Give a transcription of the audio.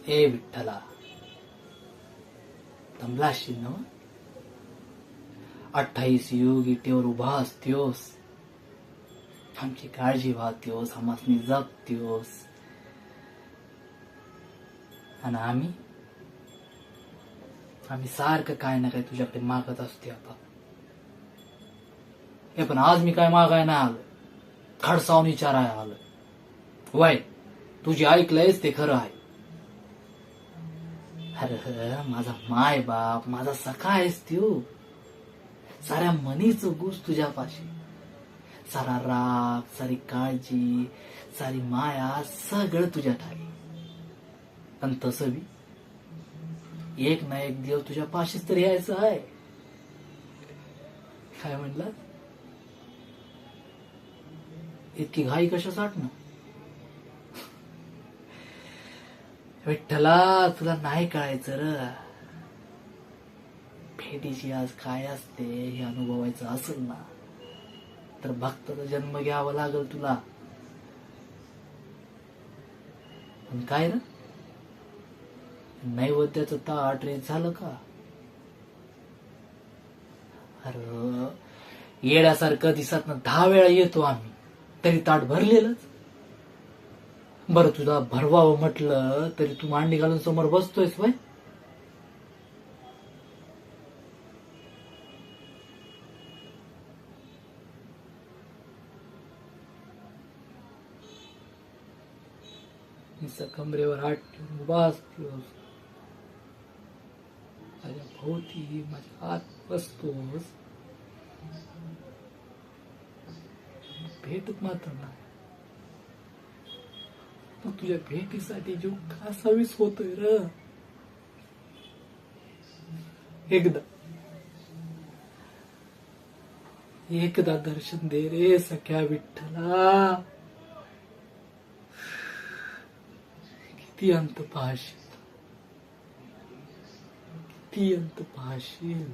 ए विठ्ठला, दमला असशील ना? 28 युग इटेवर उभा असत्योस, आमची काळजी वाहत्योस, आम्हासनी जगत्योस, आणि आम्ही सारखं काय ना काय तुझ्याकडे मागत असतो. आता हे पण आज मी काय मागाय नाही आलो, खडसावून विचाराय आलो. वय तुझी ऐकलंयस ते खरं आहे. अरे माझा माय बाप, माझा सखा आहेस तू. साऱ्या मनीचं गुज तुझ्यापाशी, सारा राग, सारी काळजी, सारी माया सगळं तुझ्यात आहे. पण तसं बी एक ना एक देव तुझ्या पाशीच तर यायचं आहे. काय म्हणलं? इतकी घाई कशासाठी ना? विठ्ठला, तुला नाही कळायचं र. भेटीची आज काय असते हे अनुभवायचं असेल ना, तर भक्ताचा जन्म घ्यावा लागल तुला. पण काय र, नैवेद्याचं ताट रे झालं का? अरे येड्यासारखं दिसत ना 10 वेळा येतो आम्ही, तरी ताट भरलेलंच. बरं तुझा भरवावं म्हटलं तरी तू मांडी घालून समोर बसतोयस वय. कमरेवर हात ठेवून उभा असतोस, माझ्या भोवती माझ्या हात बसतोस, भेटत मात्र नाही. मग तुझ्या भेटीसाठी जीव कासावीस होतोय र. एकदा दर्शन दे रे सख्या विठ्ठला. किती अंत पाहशील, किती अंत पाहशील.